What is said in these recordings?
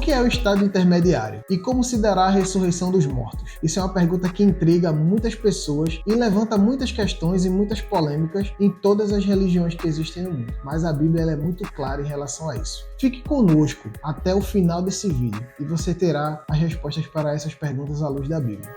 que é o estado intermediário? E como se dará a ressurreição dos mortos? Isso é uma pergunta que intriga muitas pessoas e levanta muitas questões e muitas polêmicas em todas as religiões que existem no mundo. Mas a Bíblia ela é muito clara em relação a isso. Fique conosco até o final desse vídeo e você terá as respostas para essas perguntas à luz da Bíblia.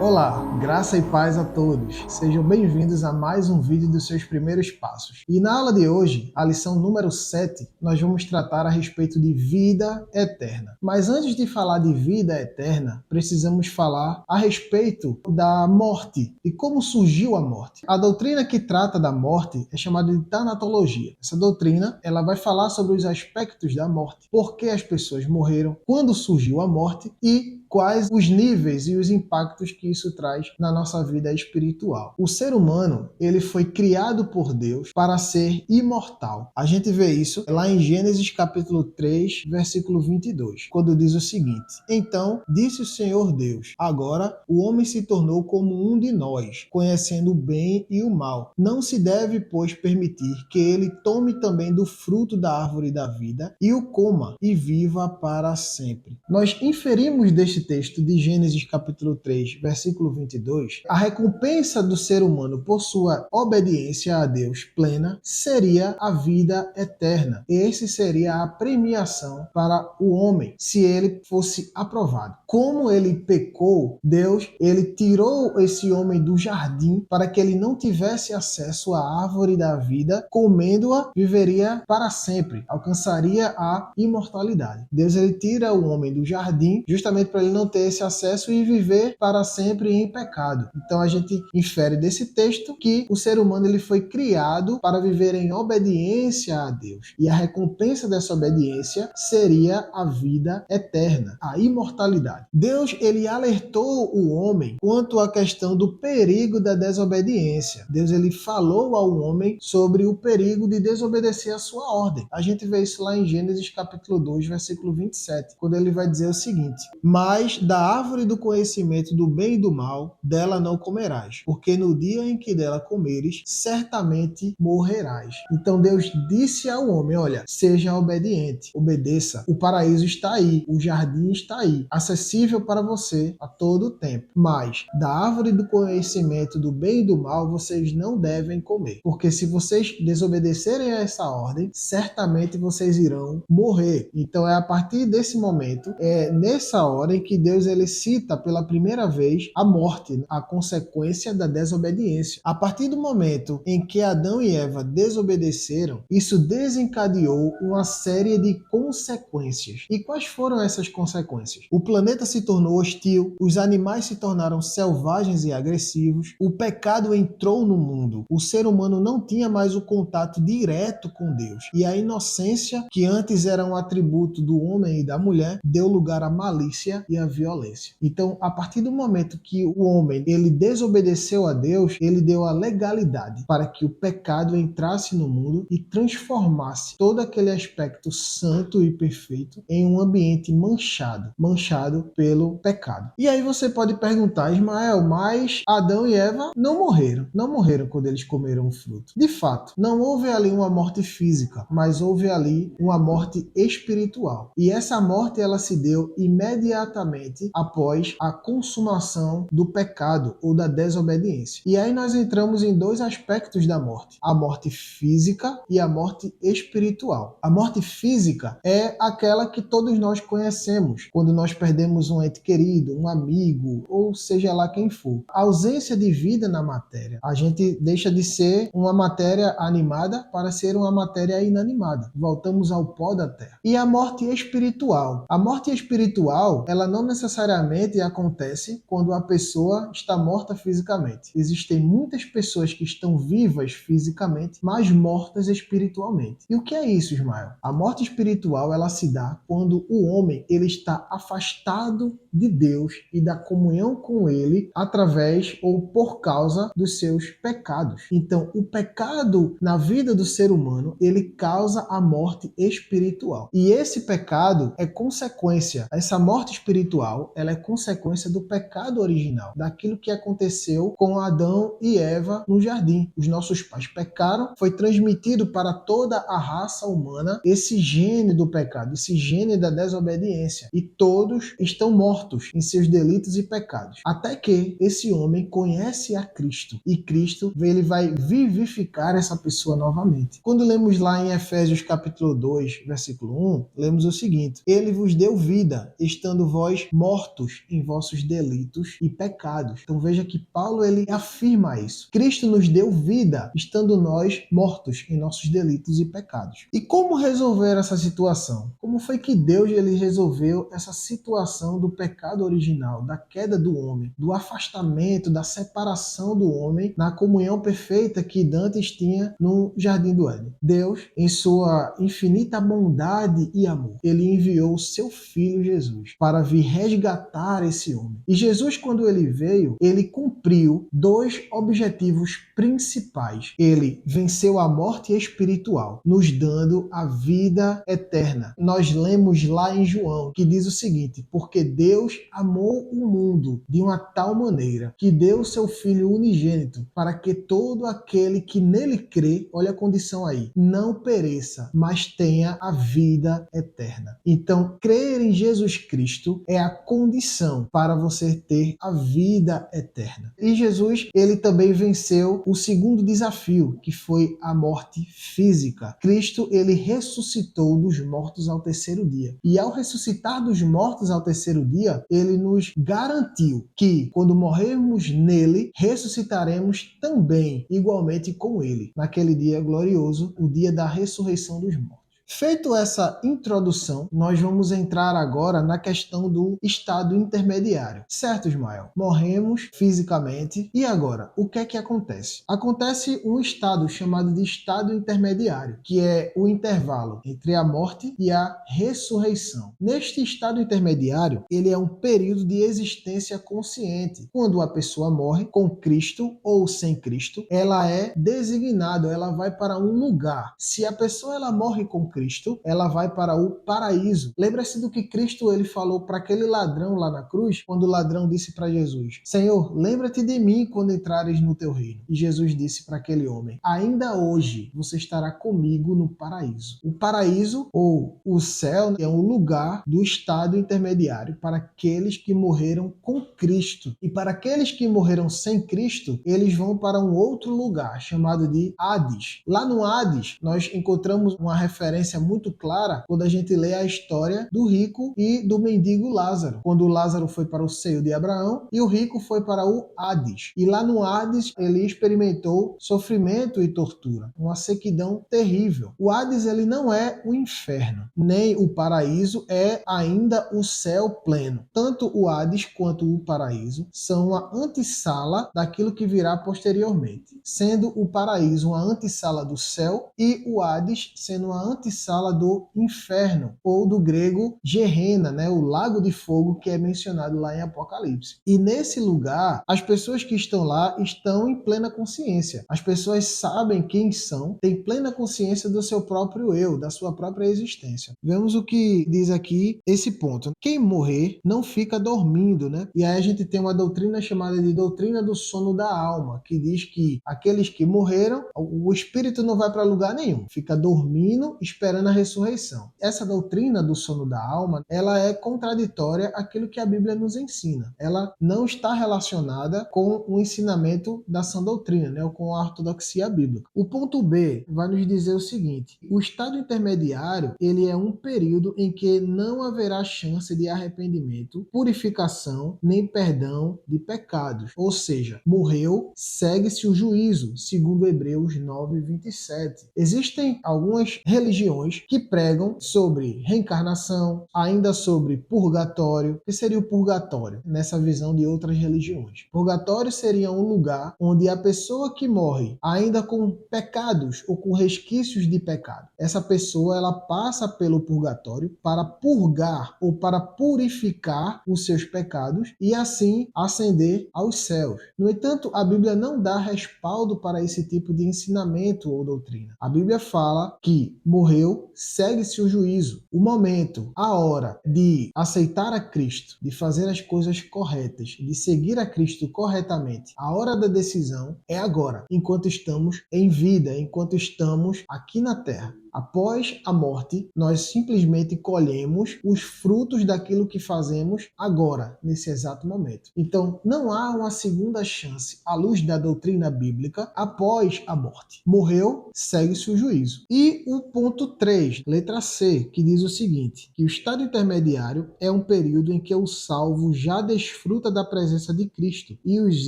Olá, graça e paz a todos. Sejam bem-vindos a mais um vídeo dos seus primeiros passos. E na aula de hoje, a lição número 7, nós vamos tratar a respeito de vida eterna. Mas antes de falar de vida eterna, precisamos falar a respeito da morte e como surgiu a morte. A doutrina que trata da morte é chamada de tanatologia. Essa doutrina, ela vai falar sobre os aspectos da morte, por que as pessoas morreram, quando surgiu a morte e quais os níveis e os impactos que isso traz na nossa vida espiritual. O ser humano, ele foi criado por Deus para ser imortal. A gente vê isso lá em Gênesis capítulo 3, versículo 22, quando diz o seguinte: Então disse o Senhor Deus, agora o homem se tornou como um de nós, conhecendo o bem e o mal. Não se deve, pois, permitir que ele tome também do fruto da árvore da vida e o coma e viva para sempre. Nós inferimos deste texto de Gênesis capítulo 3, versículo 22, a recompensa do ser humano por sua obediência a Deus plena seria a vida eterna. Esse seria a premiação para o homem, se ele fosse aprovado. Como ele pecou, Deus, ele tirou esse homem do jardim para que ele não tivesse acesso à árvore da vida, comendo-a, viveria para sempre, alcançaria a imortalidade. Deus, ele tira o homem do jardim justamente para ele não ter esse acesso e viver para sempre em pecado. Então a gente infere desse texto que o ser humano ele foi criado para viver em obediência a Deus. E a recompensa dessa obediência seria a vida eterna, a imortalidade. Deus, ele alertou o homem quanto à questão do perigo da desobediência. Deus, ele falou ao homem sobre o perigo de desobedecer a sua ordem. A gente vê isso lá em Gênesis capítulo 2, versículo 27, quando ele vai dizer o seguinte: Mas da árvore do conhecimento do bem e do mal, dela não comerás, porque no dia em que dela comeres, certamente morrerás. Então Deus disse ao homem: olha, seja obediente, obedeça. O paraíso está aí, o jardim está aí, acessível para você a todo tempo. Mas da árvore do conhecimento do bem e do mal, vocês não devem comer, porque se vocês desobedecerem a essa ordem, certamente vocês irão morrer. Então é a partir desse momento, nessa hora em que Deus ele cita pela primeira vez a morte, a consequência da desobediência. A partir do momento em que Adão e Eva desobedeceram, isso desencadeou uma série de consequências. E quais foram essas consequências? O planeta se tornou hostil, os animais se tornaram selvagens e agressivos, o pecado entrou no mundo, o ser humano não tinha mais o contato direto com Deus, e a inocência, que antes era um atributo do homem e da mulher, deu lugar à malícia e à violência. Então, a partir do momento que o homem ele desobedeceu a Deus, ele deu a legalidade para que o pecado entrasse no mundo e transformasse todo aquele aspecto santo e perfeito em um ambiente manchado pelo pecado. E aí você pode perguntar: Ismael, mas Adão e Eva não morreram quando eles comeram o fruto. De fato, não houve ali uma morte física, mas houve ali uma morte espiritual. E essa morte ela se deu imediatamente após a consumação do pecado ou da desobediência. E aí nós entramos em dois aspectos da morte: a morte física e a morte espiritual. A morte física é aquela que todos nós conhecemos, quando nós perdemos um ente querido, um amigo, ou seja lá quem for. A ausência de vida na matéria. A gente deixa de ser uma matéria animada para ser uma matéria inanimada. Voltamos ao pó da terra. E a morte espiritual. A morte espiritual, ela não necessariamente acontece quando a pessoa está morta fisicamente. Existem muitas pessoas que estão vivas fisicamente, mas mortas espiritualmente. E o que é isso, Ismael? A morte espiritual, ela se dá quando o homem ele está afastado de Deus e da comunhão com ele através ou por causa dos seus pecados. Então, o pecado na vida do ser humano, ele causa a morte espiritual. E esse pecado é consequência, essa morte espiritual espiritual, ela é consequência do pecado original, daquilo que aconteceu com Adão e Eva no jardim. Os nossos pais pecaram, foi transmitido para toda a raça humana esse gene do pecado, esse gene da desobediência, e todos estão mortos em seus delitos e pecados. Até que esse homem conhece a Cristo, e Cristo ele vai vivificar essa pessoa novamente. Quando lemos lá em Efésios capítulo 2, versículo 1, lemos o seguinte: Ele vos deu vida, estando vós mortos em vossos delitos e pecados. Então veja que Paulo ele afirma isso. Cristo nos deu vida, estando nós mortos em nossos delitos e pecados. E como resolver essa situação? Como foi que Deus ele resolveu essa situação do pecado original, da queda do homem, do afastamento, da separação do homem na comunhão perfeita que Dantes tinha no Jardim do Éden? Deus, em sua infinita bondade e amor, ele enviou o seu Filho Jesus para vir resgatar esse homem. E Jesus, quando ele veio, ele cumpriu dois objetivos principais. Ele venceu a morte espiritual, nos dando a vida eterna. Nós lemos lá em João, que diz o seguinte: porque Deus amou o mundo de uma tal maneira que deu o seu Filho unigênito, para que todo aquele que nele crê, olha a condição aí, não pereça, mas tenha a vida eterna. Então, crer em Jesus Cristo é a condição para você ter a vida eterna. E Jesus, ele também venceu o segundo desafio, que foi a morte física. Cristo, ele ressuscitou dos mortos ao terceiro dia. E ao ressuscitar dos mortos ao terceiro dia, ele nos garantiu que, quando morrermos nele, ressuscitaremos também, igualmente com ele, naquele dia glorioso, o dia da ressurreição dos mortos. Feito essa introdução, nós vamos entrar agora na questão do estado intermediário. Certo, Ismael? Morremos fisicamente e agora, o que é que acontece? Acontece um estado chamado de estado intermediário, que é o intervalo entre a morte e a ressurreição. Neste estado intermediário, ele é um período de existência consciente. Quando a pessoa morre com Cristo ou sem Cristo, ela é designada, ela vai para um lugar. Se a pessoa ela morre com Cristo, ela vai para o paraíso. Lembra-se do que Cristo ele falou para aquele ladrão lá na cruz, quando o ladrão disse para Jesus: Senhor, lembra-te de mim quando entrares no teu reino. E Jesus disse para aquele homem: ainda hoje você estará comigo no paraíso. O paraíso, ou o céu, é um lugar do estado intermediário para aqueles que morreram com Cristo. E para aqueles que morreram sem Cristo, eles vão para um outro lugar chamado de Hades. Lá no Hades, nós encontramos uma referência muito clara quando a gente lê a história do rico e do mendigo Lázaro. Quando Lázaro foi para o seio de Abraão e o rico foi para o Hades. E lá no Hades ele experimentou sofrimento e tortura, uma sequidão terrível. O Hades ele não é o inferno, nem o paraíso é ainda o céu pleno. Tanto o Hades quanto o paraíso são uma antessala daquilo que virá posteriormente, sendo o paraíso uma antessala do céu e o Hades sendo uma antessala do inferno, ou do grego Gehenna, né, o lago de fogo que é mencionado lá em Apocalipse. E nesse lugar, as pessoas que estão lá estão em plena consciência. As pessoas sabem quem são, têm plena consciência do seu próprio eu, da sua própria existência. Vemos o que diz aqui esse ponto. Quem morrer não fica dormindo, né? E aí a gente tem uma doutrina chamada de doutrina do sono da alma, que diz que aqueles que morreram, o espírito não vai para lugar nenhum, fica dormindo esperando a ressurreição. Essa doutrina do sono da alma, ela é contraditória àquilo que a Bíblia nos ensina. Ela não está relacionada com o ensinamento da sã doutrina, né, ou com a ortodoxia bíblica. O ponto B vai nos dizer o seguinte: o estado intermediário, ele é um período em que não haverá chance de arrependimento, purificação, nem perdão de pecados. Ou seja, morreu, segue-se o juízo, segundo Hebreus 9:27. Existem algumas religiões que pregam sobre reencarnação, ainda sobre purgatório. O que seria o purgatório nessa visão de outras religiões? Purgatório seria um lugar onde a pessoa que morre ainda com pecados ou com resquícios de pecado, essa pessoa ela passa pelo purgatório para purgar ou para purificar os seus pecados e assim ascender aos céus. No entanto, a Bíblia não dá respaldo para esse tipo de ensinamento ou doutrina. A Bíblia fala que morreu morreu, segue-se o juízo. O momento, a hora de aceitar a Cristo, de fazer as coisas corretas, de seguir a Cristo corretamente, a hora da decisão é agora, enquanto estamos em vida, enquanto estamos aqui na terra. Após a morte, nós simplesmente colhemos os frutos daquilo que fazemos agora, nesse exato momento. Então, não há uma segunda chance, à luz da doutrina bíblica, após a morte. Morreu, segue-se o juízo. E o ponto 3, letra C, que diz o seguinte, que o estado intermediário é um período em que o salvo já desfruta da presença de Cristo e os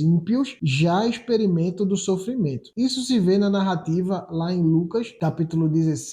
ímpios já experimentam do sofrimento. Isso se vê na narrativa lá em Lucas, capítulo 16,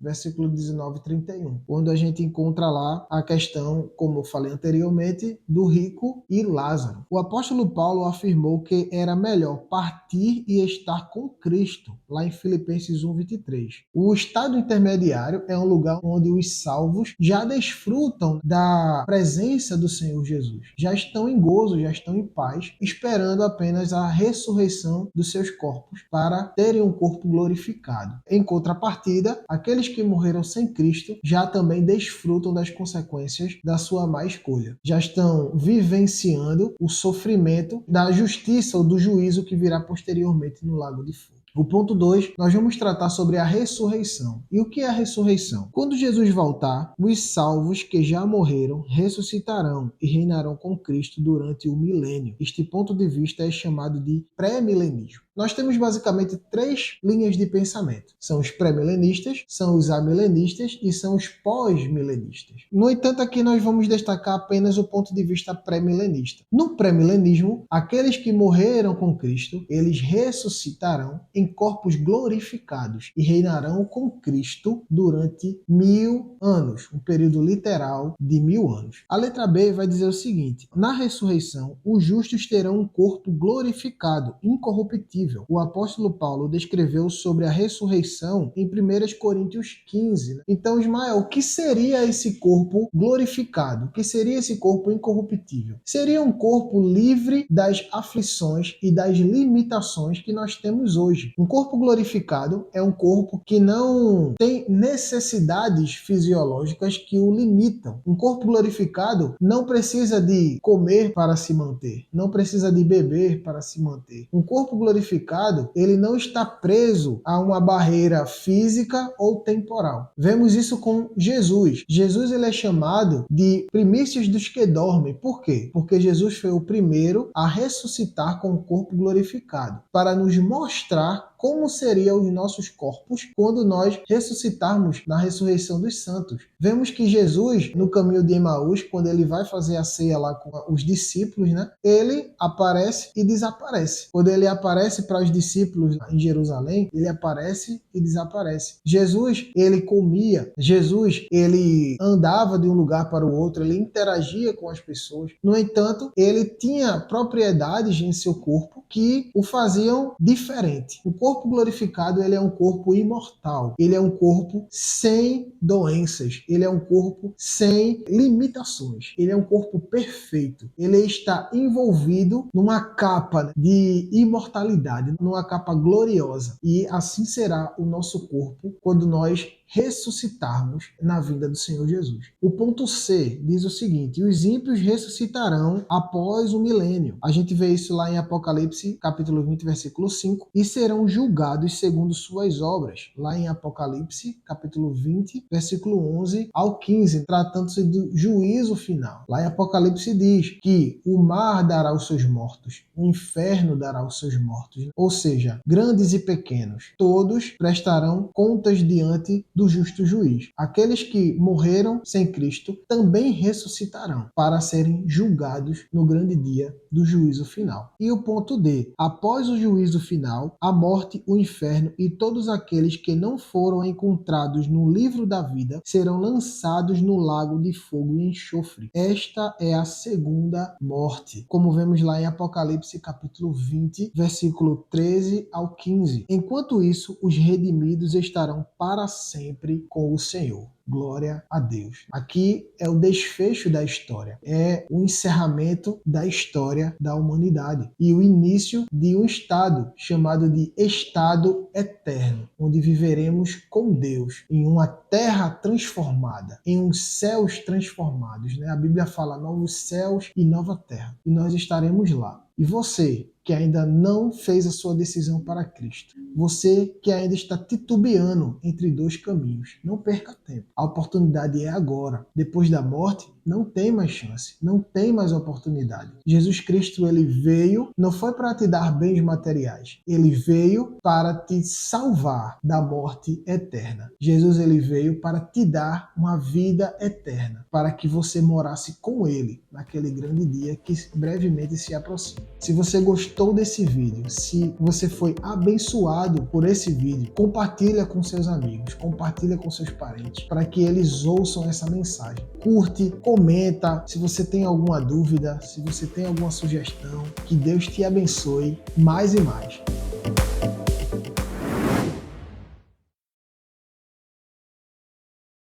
versículo 19 e 31, quando a gente encontra lá a questão, como eu falei anteriormente, do rico e Lázaro. O apóstolo Paulo afirmou que era melhor partir e estar com Cristo, lá em Filipenses 1:23. O estado intermediário é um lugar onde os salvos já desfrutam da presença do Senhor Jesus, já estão em gozo, já estão em paz, esperando apenas a ressurreição dos seus corpos para terem um corpo glorificado. Em contrapartida, aqueles que morreram sem Cristo já também desfrutam das consequências da sua má escolha. Já estão vivenciando o sofrimento da justiça ou do juízo que virá posteriormente no lago de fogo. O ponto 2, nós vamos tratar sobre a ressurreição. E o que é a ressurreição? Quando Jesus voltar, os salvos que já morreram ressuscitarão e reinarão com Cristo durante o milênio. Este ponto de vista é chamado de pré-milenismo. Nós temos basicamente 3 linhas de pensamento. São os pré-milenistas, são os amilenistas e são os pós-milenistas. No entanto, aqui nós vamos destacar apenas o ponto de vista pré-milenista. No pré-milenismo, aqueles que morreram com Cristo, eles ressuscitarão em corpos glorificados e reinarão com Cristo durante 1000 anos, um período literal de 1000 anos. A letra B vai dizer o seguinte: na ressurreição, os justos terão um corpo glorificado, incorruptível. O apóstolo Paulo descreveu sobre a ressurreição em 1 Coríntios 15. Então, Ismael, o que seria esse corpo glorificado? O que seria esse corpo incorruptível? Seria um corpo livre das aflições e das limitações que nós temos hoje. Um corpo glorificado é um corpo que não tem necessidades fisiológicas que o limitam. Um corpo glorificado não precisa de comer para se manter, não precisa de beber para se manter. Um corpo glorificado, ele não está preso a uma barreira física ou temporal. Vemos isso com Jesus. Jesus, ele é chamado de primícias dos que dormem. Por quê? Porque Jesus foi o primeiro a ressuscitar com o corpo glorificado, para nos mostrar como seriam os nossos corpos quando nós ressuscitarmos na ressurreição dos santos. Vemos que Jesus, no caminho de Emaús, quando ele vai fazer a ceia lá com os discípulos, ele aparece e desaparece. Quando ele aparece para os discípulos em Jerusalém, ele aparece e desaparece. Jesus, ele comia. Jesus, ele andava de um lugar para o outro, ele interagia com as pessoas. No entanto, ele tinha propriedades em seu corpo que o faziam diferente. O corpo glorificado, ele é um corpo imortal. Ele é um corpo sem doenças. Ele é um corpo sem limitações. Ele é um corpo perfeito. Ele está envolvido numa capa de imortalidade, numa capa gloriosa. E assim será o nosso corpo quando nós ressuscitarmos na vinda do Senhor Jesus. O ponto C diz o seguinte: os ímpios ressuscitarão após o milênio. A gente vê isso lá em Apocalipse, capítulo 20, versículo 5, e serão julgados segundo suas obras, lá em Apocalipse, capítulo 20, versículo 11 ao 15, tratando-se do juízo final. Lá em Apocalipse diz que o mar dará os seus mortos, o inferno dará os seus mortos, ou seja, grandes e pequenos, todos prestarão contas diante do justo juiz. Aqueles que morreram sem Cristo também ressuscitarão para serem julgados no grande dia do juízo final. E o ponto D: após o juízo final, a morte, o inferno e todos aqueles que não foram encontrados no livro da vida serão lançados no lago de fogo e enxofre. Esta é a segunda morte, como vemos lá em Apocalipse capítulo 20, versículo 13 ao 15. Enquanto isso, os redimidos estarão para sempre com o Senhor. Glória a Deus. Aqui é o desfecho da história, é o encerramento da história da humanidade e o início de um estado chamado de estado eterno, onde viveremos com Deus em uma terra transformada, em uns céus transformados, né? A Bíblia fala novos céus e nova terra, e nós estaremos lá. E você que ainda não fez a sua decisão para Cristo, você que ainda está titubeando entre dois caminhos, não perca tempo. A oportunidade é agora. Depois da morte, não tem mais chance, não tem mais oportunidade. Jesus Cristo, ele veio, não foi para te dar bens materiais, ele veio para te salvar da morte eterna. Jesus, ele veio para te dar uma vida eterna, para que você morasse com ele naquele grande dia que brevemente se aproxima. Se você gostou desse vídeo, se você foi abençoado por esse vídeo, compartilha com seus amigos, compartilha com seus parentes, para que eles ouçam essa mensagem. Curte, comenta, se você tem alguma dúvida, se você tem alguma sugestão, que Deus te abençoe mais e mais.